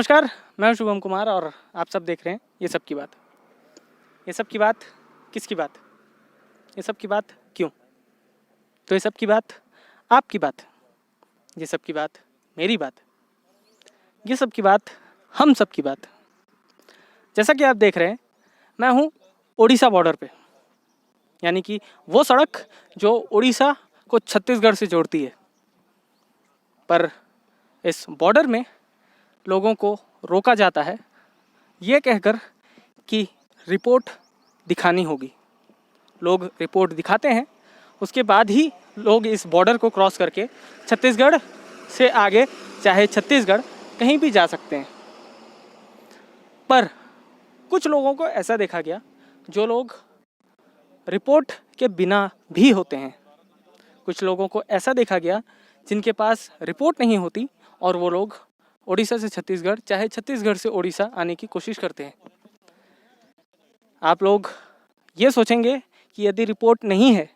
नमस्कार, मैं हूं शुभम कुमार और आप सब देख रहे हैं ये सब की बात। ये सब की बात किसकी बात? ये सब की बात क्यों? तो ये सब की बात आपकी बात, ये सब की बात मेरी बात, ये सब की बात हम सब की बात। जैसा कि आप देख रहे हैं, मैं हूं ओडिशा बॉर्डर पे, यानी कि वो सड़क जो उड़ीसा को छत्तीसगढ़ से जोड़ती है। पर इस बॉर्डर में लोगों को रोका जाता है ये कहकर कि रिपोर्ट दिखानी होगी। लोग रिपोर्ट दिखाते हैं, उसके बाद ही लोग इस बॉर्डर को क्रॉस करके छत्तीसगढ़ से आगे, चाहे छत्तीसगढ़ कहीं भी जा सकते हैं। पर कुछ लोगों को ऐसा देखा गया जो लोग रिपोर्ट के बिना भी होते हैं। कुछ लोगों को ऐसा देखा गया जिनके पास रिपोर्ट नहीं होती और वो लोग उड़ीसा से छत्तीसगढ़, चाहे छत्तीसगढ़ से उड़ीसा आने की कोशिश करते हैं। आप लोग ये सोचेंगे कि यदि रिपोर्ट नहीं है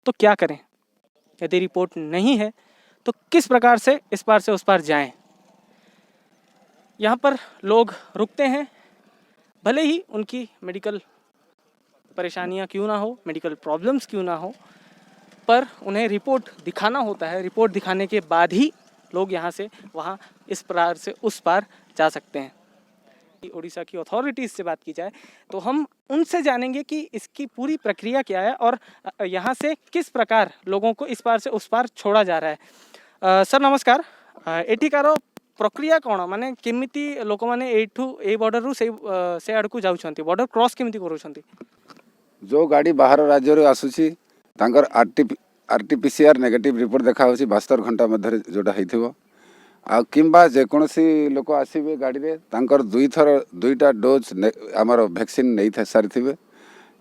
तो क्या करें? यदि रिपोर्ट नहीं है तो किस प्रकार से इस पार से उस पार जाएं? यहाँ पर लोग रुकते हैं, भले ही उनकी मेडिकल परेशानियाँ क्यों ना हो, मेडिकल प्रॉब्लम्स क्यों ना हो, पर उन्हें रिपोर्ट दिखाना होता है। रिपोर्ट दिखाने के बाद ही लोग यहाँ से वहाँ, इस पार से उस पार जा सकते हैं। उड़ीसा की अथॉरिटीज़ से बात की जाए तो हम उनसे जानेंगे कि इसकी पूरी प्रक्रिया क्या है और यहाँ से किस प्रकार लोगों को इस पार से उस पार छोड़ा जा रहा है। सर नमस्कार, एठिकार प्रक्रिया कौन, माने केमिति लोक माने एठू ए बॉर्डर रु से आड़कू जाउछंती, बॉर्डर क्रॉस केमिति करूछंती? जो गाड़ी बाहर राज्य रे आसुची तांकर आरटीपीसीआर नेगेटिव रिपोर्ट देखा होची 72 घंटा मध्य जोटा हेथिबो आ किंबा जे कोनसी लोक आसीबे गाड़ी रे तांकर दुईटा डोज हमर वैक्सीन नै थे सारिथिबे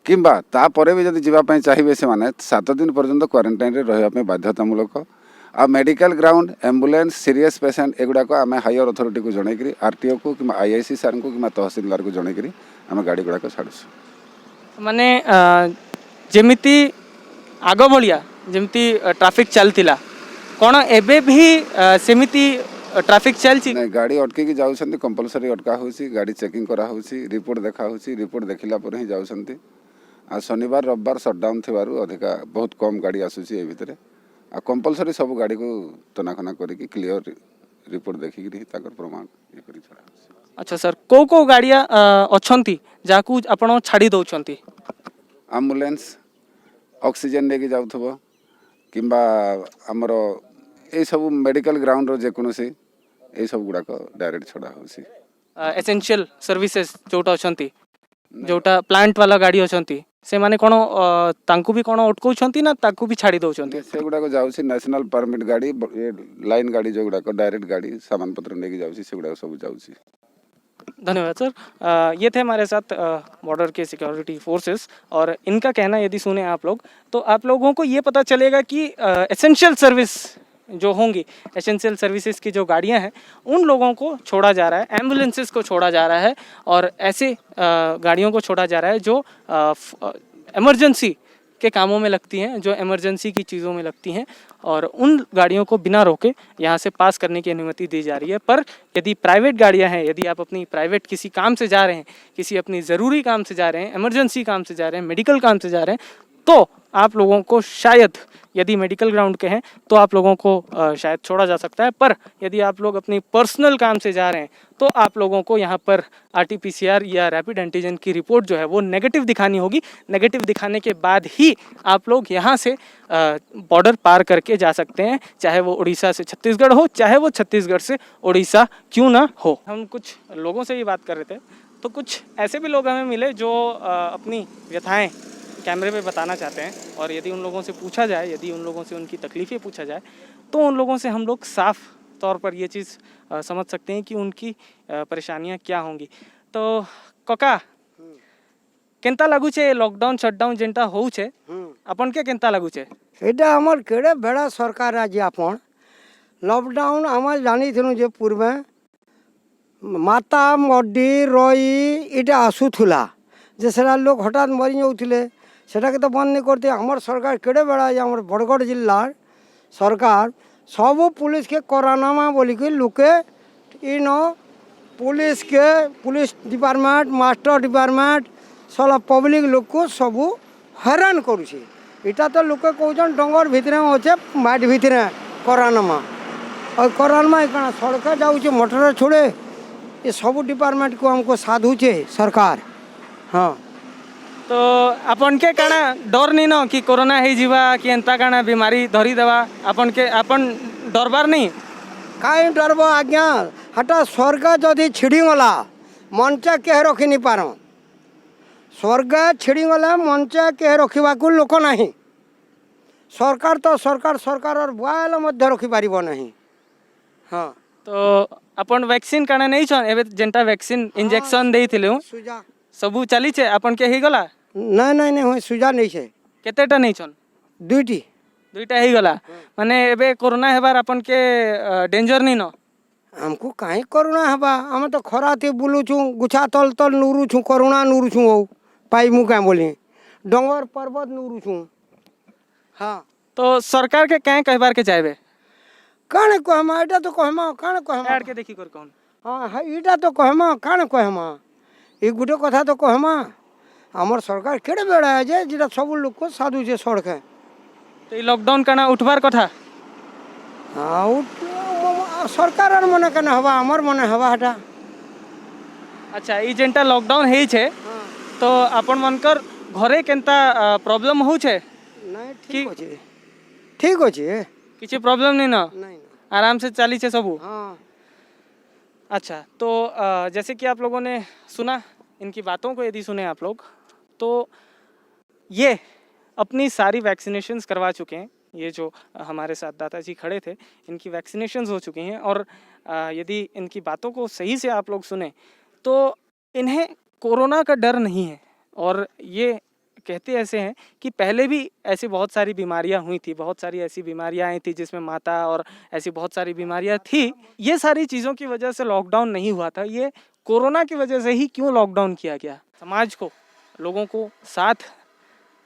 किंबा ता परे भी जदि जीवा पय चाहिबे से माने 7 दिन पर्यंत क्वारंटाइन रे रहबा पे बाध्यतामूलक आ medical ground ambulance serious patient एगुडा को आमे हायर अथॉरिटी को जणै करी आरटीओ को किंबा आईआईसी सर को किंबा तहसीलदार को जणै करी आमे गाड़ी गुडा को छाडुछु। माने जेमिति आग भलिया जेमिति ट्रैफिक चलतिला कोन एबे भी सेमिति ट्रैफिक चलछि? नहीं, गाड़ी अटके की जाउछंती, कंपलसरी अटका होछि, गाड़ी चेकिंग करा होछि, रिपोर्ट देखा होछि, रिपोर्ट देखिला पर ही जाउछंती। आ शनिवार रविवार शटडाउन थिबारु अधिका बहुत कम गाड़ी आसुछि ए भितरे आ कंपलसरी सब गाड़ी को तनाखना करी कि क्लियर रिपोर्ट देखि कि ताकर प्रमाण ए करी छड़ा होछि। अच्छा सर, को गाड़िया अछंती जाकू आपण छाड़ी दउछंती? एम्बुलेंस ऑक्सीजन लेके जाउथबो किंबा हमर ए सब मेडिकल ग्राउंड रो जे कोनोसी ए सब गुडा को डायरेक्ट छड़ा होछि। एसेंशियल सर्विसेज जोटा अछंती, जोटा प्लांट वाला गाड़ी अछंती, से माने कोन तांकू भी कोन अटकौछंती ना ताकू भी छाड़ी दउछंती? से गुडा को जाउछि नेशनल परमिट गाड़ी, लाइन गाड़ी जो गुडा को डायरेक्ट गाड़ी सामान पत्र लेके जाउछि से गुडा सब जाउछि। धन्यवाद सर। ये थे हमारे साथ बॉर्डर के सिक्योरिटी फोर्सेस और इनका कहना यदि सुने आप लोग तो आप लोगों को ये पता चलेगा कि एसेंशियल सर्विस जो होंगी, एसेंशियल सर्विसेज की जो गाड़ियां हैं उन लोगों को छोड़ा जा रहा है, एम्बुलेंसेस को छोड़ा जा रहा है और ऐसे गाड़ियों को छोड़ा जा रहा है जो इमरजेंसी के कामों में लगती हैं, जो इमरजेंसी की चीज़ों में लगती हैं और उन गाड़ियों को बिना रोके यहाँ से पास करने की अनुमति दी जा रही है। पर यदि प्राइवेट गाड़ियाँ हैं, यदि आप अपनी प्राइवेट किसी काम से जा रहे हैं, किसी अपनी ज़रूरी काम से जा रहे हैं, इमरजेंसी काम से जा रहे हैं, मेडिकल काम से जा रहे हैं, तो आप लोगों को शायद, यदि मेडिकल ग्राउंड के हैं तो आप लोगों को शायद छोड़ा जा सकता है। पर यदि आप लोग अपनी पर्सनल काम से जा रहे हैं तो आप लोगों को यहाँ पर आरटीपीसीआर या रैपिड एंटीजन की रिपोर्ट जो है वो नेगेटिव दिखानी होगी। नेगेटिव दिखाने के बाद ही आप लोग यहाँ से बॉर्डर पार करके जा सकते हैं, चाहे वो उड़ीसा से छत्तीसगढ़ हो, चाहे वो छत्तीसगढ़ से उड़ीसा क्यों ना हो। हम कुछ लोगों से ये बात कर रहे थे तो कुछ ऐसे भी लोग हमें मिले जो अपनी व्यथाएँ कैमरे पे बताना चाहते हैं और यदि उन लोगों से पूछा जाए, यदि उन लोगों से उनकी तकलीफ़ें पूछा जाए तो उन लोगों से हम लोग साफ तौर पर ये चीज़ समझ सकते हैं कि उनकी परेशानियां क्या होंगी। तो कका केंता लागू छे लॉकडाउन शटडाउन जेंटा होउ छे, अपन के केंता लागू छे? एटा हमर केड़े बड़ा सरकार आज अपन लॉकडाउन आम जानी थी जे पूर्वे माता मड्डी रई इटा आसूला जे सेटा लोग हठात मरी जाऊे सेटा के तो बंद नहीं करते। हमर सरकार केड़े बड़ा हमर बरगढ़ जिलार सरकार सब पुलिस के कोरोना बोलिक लोके इन पुलिस डिपार्टमेंट मास्टर डिपार्टमेंट साला पब्लिक लोग को सबू हैरान करुचे। इटा तो लोग कहन डंगर भितर अच्छे माट भितर करानमा और करानमा कण सड़क जाऊे मोटर छोड़े ये सब डिपार्टमेंट को हमको साधुचे सरकार। हाँ तो आपन के काना डर नहीं न कि कोरोना हो जीवा कि एंता काना बीमारी धरी देवा आपन के आपन डरबार नहीं कहीं डरब आज्ञा हटा स्वर्ग जदि छिड़गला मंचा कहे रखी नहीं पार स्वर्ग छिड़गला मंचा कहे रखा लोक ना सरकार तो सरकार सरकार और बुआल रखी पार नहीं। हाँ तो अपन वैक्सीन काना नहीं छन एबे जेंटा वैक्सीन इंजेक्शन देइथिलु सुजा सबू चली छे आपन के ही गला नहीं नहीं नहीं हुई सुजा नहीं है केतेटा नहीं छन दुईटी दुईटा ही गला माने एबे कोरोना हेबार अपन के डेंजर नहीं न हमको कहीं करुणा हवा आम तो खराते बुलुचु गुछा तल तल नुरुछु करुणा नुरुछु हो पाई मु क्या बोली डंगर पर्वत नुरुछु। हाँ तो सरकार के क्या कहबार के चाहबे काण कहमा एटा तो कहमा काण कहमा ऐड के देखी कर कौन हाँ इटा तो कहमा काण कहमा ये गुटे कथा तो कहमा आमर सरकार केड़े बेड़ा है जे जेटा सब लोग को साधु जे सड़क है तो ये लॉकडाउन काना उठबार कथा हाँ सरकार मने कने हवा आमर मने हवा हटा। अच्छा ये जेंटा लॉकडाउन है छे तो अपन मनकर घरे केंता प्रॉब्लम हो छे नहीं ठीक अछि ठीक अछि किसी प्रॉब्लम नहीं ना नहीं आराम से चाली छे सबू। हाँ अच्छा तो जैसे कि आप लोगों ने सुना इनकी बातों को यदि सुने आप लोग तो ये अपनी सारी वैक्सीनेशंस करवा चुके हैं। ये जो हमारे साथ दादाजी खड़े थे इनकी वैक्सीनेशंस हो चुकी हैं और यदि इनकी बातों को सही से आप लोग सुने तो इन्हें कोरोना का डर नहीं है और ये कहते ऐसे हैं कि पहले भी ऐसी बहुत सारी बीमारियां हुई थी बहुत सारी ऐसी बीमारियां आई थी जिसमें माता और ऐसी बहुत सारी बीमारियां थी। ये सारी चीज़ों की वजह से लॉकडाउन नहीं हुआ था ये कोरोना की वजह से ही क्यों लॉकडाउन किया गया। समाज को लोगों को साथ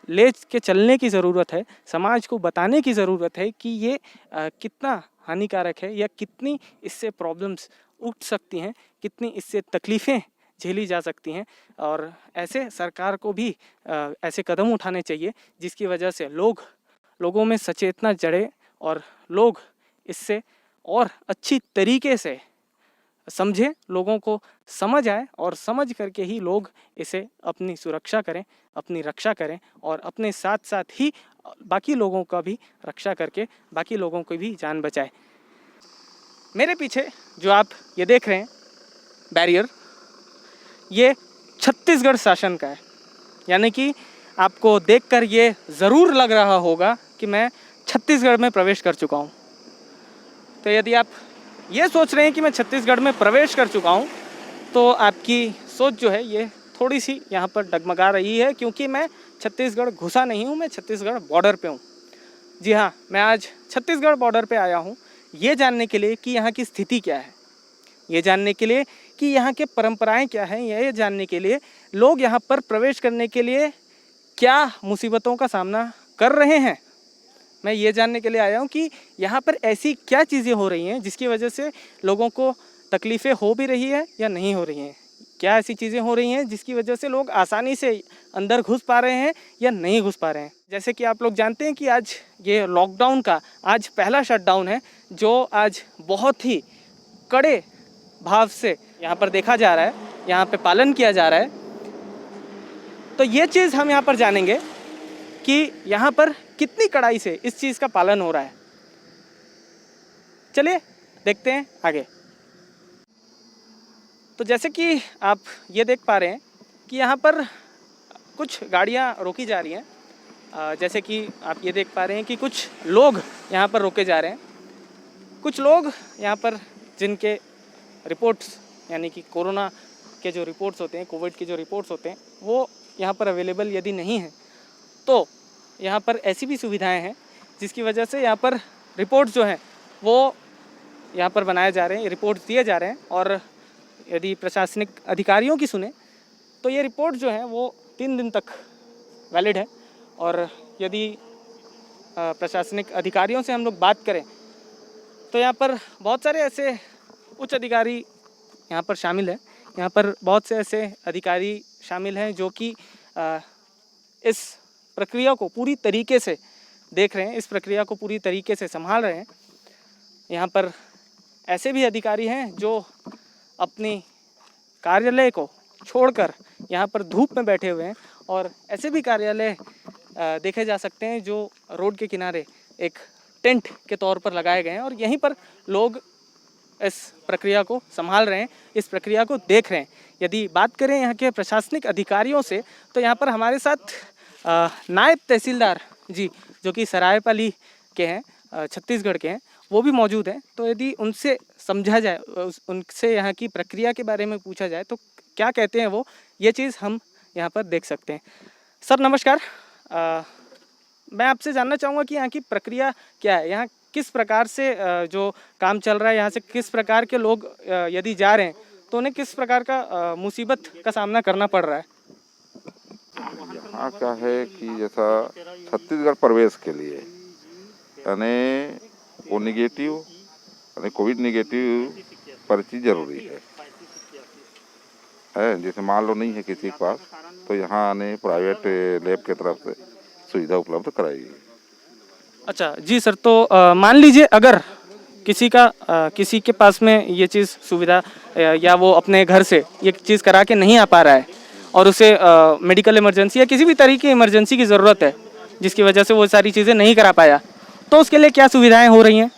ले के चलने की ज़रूरत है समाज को बताने की ज़रूरत है कि ये कितना हानिकारक है या कितनी इससे प्रॉब्लम्स उठ सकती हैं कितनी इससे तकलीफ़ें झेली जा सकती हैं और ऐसे सरकार को भी ऐसे कदम उठाने चाहिए जिसकी वजह से लोगों में सचेतना जड़े और लोग इससे और अच्छी तरीके से समझें लोगों को समझ आए और समझ करके ही लोग इसे अपनी सुरक्षा करें अपनी रक्षा करें और अपने साथ साथ ही बाकी लोगों का भी रक्षा करके बाकी लोगों की भी जान बचाए। मेरे पीछे जो आप ये देख रहे हैं बैरियर ये छत्तीसगढ़ शासन का है यानी कि आपको देखकर ये ज़रूर लग रहा होगा कि मैं छत्तीसगढ़ में प्रवेश कर चुका हूँ। तो यदि आप ये सोच रहे हैं कि मैं छत्तीसगढ़ में प्रवेश कर चुका हूँ तो आपकी सोच जो है ये थोड़ी सी यहाँ पर डगमगा रही है क्योंकि मैं छत्तीसगढ़ घुसा नहीं हूँ मैं छत्तीसगढ़ बॉर्डर पे हूँ। जी हाँ मैं आज छत्तीसगढ़ बॉर्डर पे आया हूँ ये जानने के लिए कि यहाँ की स्थिति क्या है ये जानने के लिए कि यहाँ के परंपराएं क्या हैं ये जानने के लिए लोग यहाँ पर प्रवेश करने के लिए क्या मुसीबतों का सामना कर रहे हैं। मैं ये जानने के लिए आया हूँ कि यहाँ पर ऐसी क्या चीज़ें हो रही हैं जिसकी वजह से लोगों को तकलीफ़ें हो भी रही है या नहीं हो रही हैं क्या ऐसी चीज़ें हो रही हैं जिसकी वजह से लोग आसानी से अंदर घुस पा रहे हैं या नहीं घुस पा रहे हैं। जैसे कि आप लोग जानते हैं कि आज ये लॉकडाउन का आज पहला शटडाउन है जो आज बहुत ही कड़े भाव से यहाँ पर देखा जा रहा है यहाँ पे पालन किया जा रहा है। तो ये चीज़ हम यहाँ पर जानेंगे कि यहाँ पर कितनी कड़ाई से इस चीज़ का पालन हो रहा है। चलिए देखते हैं आगे। तो जैसे कि आप ये देख पा रहे हैं कि यहाँ पर कुछ गाड़ियाँ रोकी जा रही हैं जैसे कि आप ये देख पा रहे हैं कि कुछ लोग यहाँ पर रोके जा रहे हैं। कुछ लोग यहाँ पर जिनके रिपोर्ट्स यानी कि कोरोना के जो रिपोर्ट्स होते हैं कोविड के जो रिपोर्ट्स होते हैं वो यहाँ पर अवेलेबल यदि नहीं है तो यहाँ पर ऐसी भी सुविधाएं हैं जिसकी वजह से यहाँ पर रिपोर्ट्स जो हैं वो यहाँ पर बनाए जा रहे हैं रिपोर्ट्स दिए जा रहे हैं। और यदि प्रशासनिक अधिकारियों की सुने तो ये रिपोर्ट जो है वो 3 दिन तक वैलिड है। और यदि प्रशासनिक अधिकारियों से हम लोग बात करें तो यहाँ पर बहुत सारे ऐसे उच्च अधिकारी यहाँ पर शामिल है। यहाँ पर बहुत से ऐसे अधिकारी शामिल हैं जो कि इस प्रक्रिया को पूरी तरीके से देख रहे हैं, इस प्रक्रिया को पूरी तरीके से संभाल रहे हैं। यहाँ पर ऐसे भी अधिकारी हैं जो अपनी कार्यालय को छोड़कर यहाँ पर धूप में बैठे हुए हैं, और ऐसे भी कार्यालय देखे जा सकते हैं जो रोड के किनारे एक टेंट के तौर पर लगाए गए हैं, और यहीं पर लोग इस प्रक्रिया को संभाल रहे हैं, इस प्रक्रिया को देख रहे हैं। यदि बात करें यहाँ के प्रशासनिक अधिकारियों से, तो यहाँ पर हमारे साथ नायब तहसीलदार जी, जो कि सरायपाली के हैं, छत्तीसगढ़ के हैं, वो भी मौजूद हैं। तो यदि उनसे समझा जाए, उनसे यहाँ की प्रक्रिया के बारे में पूछा जाए तो क्या कहते हैं वो, ये चीज़ हम यहाँ पर देख सकते हैं। सर नमस्कार, मैं आपसे जानना चाहूँगा कि यहाँ की प्रक्रिया क्या है, यहाँ किस प्रकार से जो काम चल रहा है, यहाँ से किस प्रकार के लोग यदि जा रहे हैं तो उन्हें किस प्रकार का मुसीबत का सामना करना पड़ रहा है? यहाँ क्या है कि जैसा छत्तीसगढ़ प्रवेश के लिए यानी वो निगेटिव यानी कोविड निगेटिव पर्ची जरूरी है। जैसे मान लो नहीं है किसी के पास, तो यहाँ आने प्राइवेट लैब के तरफ से सुविधा उपलब्ध कराई। अच्छा जी सर, तो मान लीजिए अगर किसी के पास में ये चीज़ सुविधा या वो अपने घर से ये चीज़ करा के नहीं आ पा रहा है और उसे मेडिकल इमरजेंसी या किसी भी तरह की इमरजेंसी की ज़रूरत है, जिसकी वजह से वो सारी चीज़ें नहीं करा पाया, तो उसके लिए क्या सुविधाएं हो रही हैं?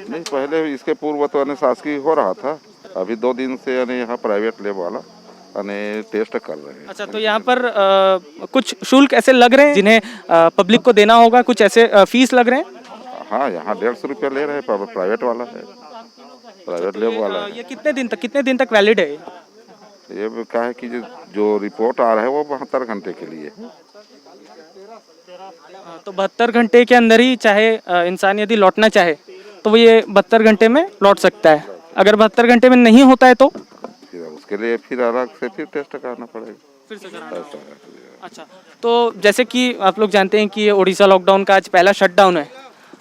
नहीं, पहले इसके पूर्व तो यानी शासकीय हो रहा था, अभी 2 दिन से यानी यहाँ प्राइवेट लैब वाला यानी टेस्ट कर रहे हैं। अच्छा, तो यहाँ पर कुछ शुल्क ऐसे लग रहे हैं जिन्हें पब्लिक को देना होगा, कुछ ऐसे फीस लग रहे हैं? हाँ, यहाँ 150 रुपया ले रहे हैं, प्राइवेट वाला है, प्राइवेट लैब वाला है। ये कितने दिन तक वैलिड है? ये क्या है कि जो रिपोर्ट आ रहा है वो 72 घंटे के लिए। तो 72 घंटे के अंदर ही चाहे इंसान यदि लौटना चाहे तो वो ये 72 घंटे में लौट सकता है। अगर 72 घंटे में नहीं होता है तो फिर उसके लिए फिर अलग से फिर टेस्ट करना पड़ेगा, फिर से कराना पड़ेगा। अच्छा, तो जैसे कि आप लोग जानते हैं कि ये उड़ीसा लॉकडाउन का आज पहला शटडाउन है,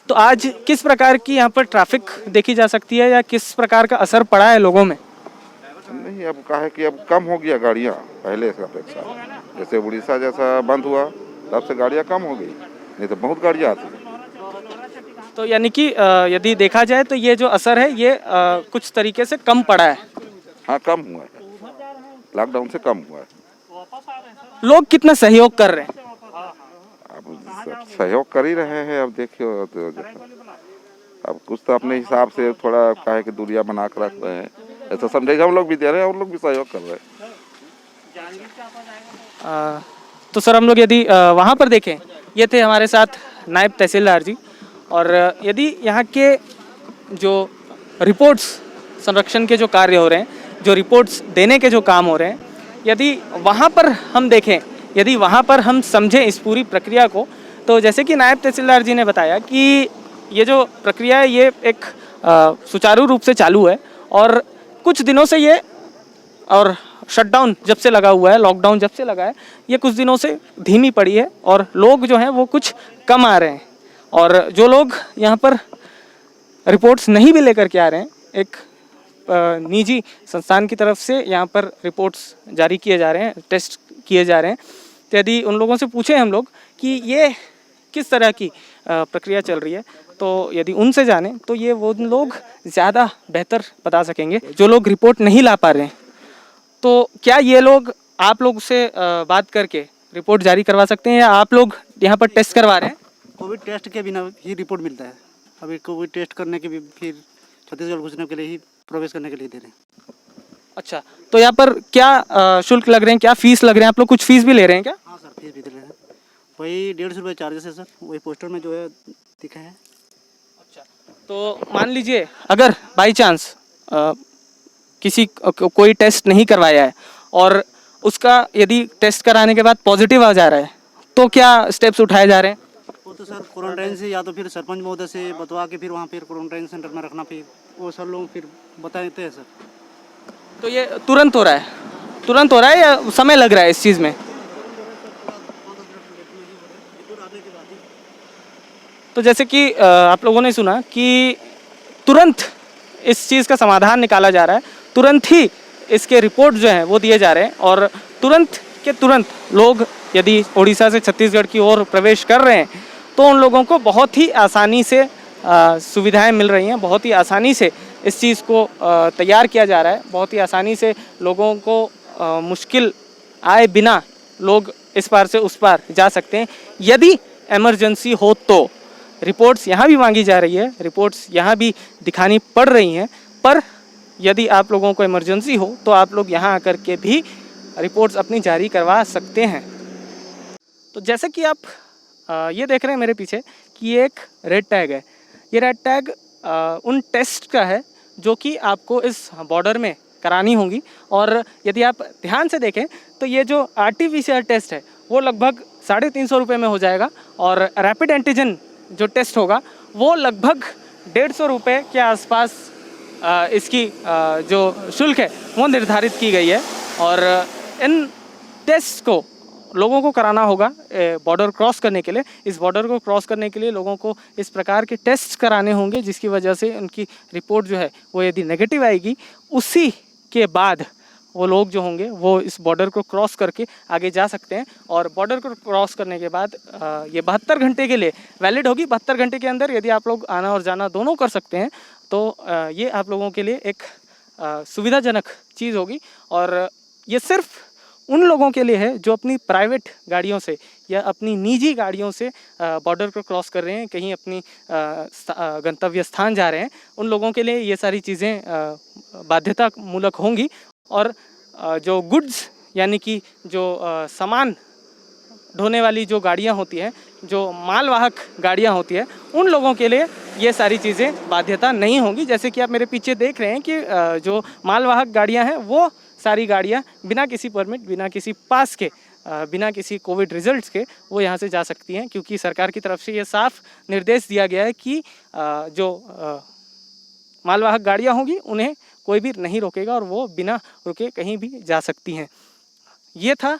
तो आज किस प्रकार की यहाँ पर ट्रैफिक देखी जा सकती है या किस प्रकार का असर पड़ा है लोगों में? नहीं, अब क्या है कि अब कम हो गया गाड़ियाँ पहले से अपेक्षा। जैसे उड़ीसा जैसा बंद हुआ तब से गाड़ियाँ कम हो गई, नहीं तो बहुत गाड़ियाँ आती। तो यानी कि यदि देखा जाए तो ये जो असर है ये कुछ तरीके से कम पड़ा है। हाँ, कम हुआ है, लॉकडाउन से कम हुआ है। लोग कितना सहयोग कर रहे हैं? अब सहयोग कर ही रहे हैं। अब देखिए, तो अब कुछ तो अपने हिसाब से थोड़ा क्या है कि दूरियां बना कर रख रहे हैं, ऐसा समझे हम लोग भी दे रहे हैं, उन लोग भी सहयोग कर रहे हैं। तो सर हम लोग यदि वहाँ पर देखें, ये थे हमारे साथ नायब तहसीलदार जी, और यदि यहाँ के जो रिपोर्ट्स संरक्षण के जो कार्य हो रहे हैं, जो रिपोर्ट्स देने के जो काम हो रहे हैं, यदि वहाँ पर हम देखें, यदि वहाँ पर हम समझें इस पूरी प्रक्रिया को, तो जैसे कि नायब तहसीलदार जी ने बताया कि ये जो प्रक्रिया है ये एक सुचारू रूप से चालू है, और कुछ दिनों से ये, और शटडाउन जब से लगा हुआ है, लॉकडाउन जब से लगा है, ये कुछ दिनों से धीमी पड़ी है और लोग जो हैं वो कुछ कम आ रहे हैं। और जो लोग यहाँ पर रिपोर्ट्स नहीं भी लेकर के आ रहे हैं, एक निजी संस्थान की तरफ से यहाँ पर रिपोर्ट्स जारी किए जा रहे हैं, टेस्ट किए जा रहे हैं। तो यदि उन लोगों से पूछें हम लोग कि ये किस तरह की प्रक्रिया चल रही है, तो यदि उनसे जानें तो ये वो लोग ज़्यादा बेहतर बता सकेंगे। जो लोग रिपोर्ट नहीं ला पा रहे हैं, तो क्या ये लोग आप लोग से बात करके रिपोर्ट जारी करवा सकते हैं, या आप लोग यहाँ पर टेस्ट करवा रहे हैं? कोविड टेस्ट के बिना ही रिपोर्ट मिलता है। अभी कोविड टेस्ट करने के भी फिर छत्तीसगढ़ घुसने के लिए ही प्रवेश करने के लिए दे रहे हैं। अच्छा, तो यहाँ पर क्या शुल्क लग रहे हैं, क्या फीस लग रहे हैं? आप लोग कुछ फीस भी ले रहे हैं क्या? हाँ सर, फीस भी दे रहे हैं। वही 150 रुपये चार्जेस है सर, वही पोस्टर में जो है दिखा है। अच्छा, तो मान लीजिए अगर बाई चांस किसी कोई टेस्ट नहीं करवाया है और उसका यदि टेस्ट कराने के बाद पॉजिटिव आ जा रहा है, तो क्या स्टेप्स उठाए जा रहे हैं? वो तो सर क्वारंटाइन से, या तो फिर सरपंच महोदय से बतवा के फिर वहाँ फिर क्वारंटाइन सेंटर में रखना, फिर वो सर लोग फिर बताते हैं सर। तो ये तुरंत हो रहा है या समय लग रहा है इस चीज़ में? तो जैसे कि आप लोगों ने सुना कि तुरंत इस चीज़ का समाधान निकाला जा रहा है, तुरंत ही इसके रिपोर्ट जो हैं वो दिए जा रहे हैं और तुरंत के तुरंत लोग यदि उड़ीसा से छत्तीसगढ़ की ओर प्रवेश कर रहे हैं तो उन लोगों को बहुत ही आसानी से सुविधाएं मिल रही हैं, बहुत ही आसानी से इस चीज़ को तैयार किया जा रहा है, बहुत ही आसानी से लोगों को मुश्किल आए बिना लोग इस पार से उस पार जा सकते हैं। यदि इमरजेंसी हो तो रिपोर्ट्स यहाँ भी मांगी जा रही है, रिपोर्ट्स यहाँ भी दिखानी पड़ रही हैं, पर यदि आप लोगों को इमरजेंसी हो तो आप लोग यहाँ आकर के भी रिपोर्ट्स अपनी जारी करवा सकते हैं। तो जैसे कि आप ये देख रहे हैं मेरे पीछे कि ये एक रेड टैग है। ये रेड टैग उन टेस्ट का है जो कि आपको इस बॉर्डर में करानी होंगी। और यदि आप ध्यान से देखें तो ये जो RT-PCR टेस्ट है वो लगभग 350 रुपये में हो जाएगा और रैपिड एंटीजन जो टेस्ट होगा वो लगभग 150 रुपये के आसपास इसकी जो शुल्क है वो निर्धारित की गई है। और इन टेस्ट को लोगों को कराना होगा बॉर्डर क्रॉस करने के लिए। इस बॉर्डर को क्रॉस करने के लिए लोगों को इस प्रकार के टेस्ट कराने होंगे जिसकी वजह से उनकी रिपोर्ट जो है वो यदि नेगेटिव आएगी उसी के बाद वो लोग जो होंगे वो इस बॉर्डर को क्रॉस करके आगे जा सकते हैं। और बॉर्डर को क्रॉस करने के बाद ये 72 घंटे के लिए वैलिड होगी। 72 घंटे के अंदर यदि आप लोग आना और जाना दोनों कर सकते हैं तो ये आप लोगों के लिए एक सुविधाजनक चीज़ होगी। और ये सिर्फ उन लोगों के लिए है जो अपनी प्राइवेट गाड़ियों से या अपनी निजी गाड़ियों से बॉर्डर को क्रॉस कर रहे हैं, कहीं अपनी गंतव्य स्थान जा रहे हैं, उन लोगों के लिए ये सारी चीज़ें बाध्यतामूलक होंगी। और जो गुड्स यानी कि जो सामान ढोने वाली जो गाड़ियां होती हैं, जो मालवाहक गाड़ियां होती है, उन लोगों के लिए ये सारी चीज़ें बाध्यता नहीं होंगी। जैसे कि आप मेरे पीछे देख रहे हैं कि जो मालवाहक गाड़ियां हैं वो सारी गाड़ियां बिना किसी परमिट, बिना किसी पास के, बिना किसी कोविड रिजल्ट्स के वो यहाँ से जा सकती हैं, क्योंकि सरकार की तरफ से ये साफ निर्देश दिया गया है कि जो मालवाहक गाड़ियाँ होंगी उन्हें कोई भी नहीं रोकेगा और वो बिना रुके कहीं भी जा सकती हैं। ये था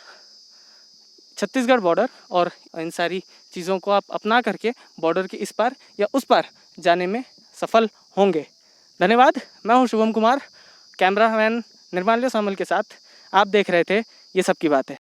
छत्तीसगढ़ बॉर्डर और इन सारी चीज़ों को आप अपना करके बॉर्डर के इस पार या उस पार जाने में सफल होंगे। धन्यवाद। मैं हूँ शुभम कुमार, कैमरामैन निर्माल्य सामल के साथ। आप देख रहे थे ये सब की बात है।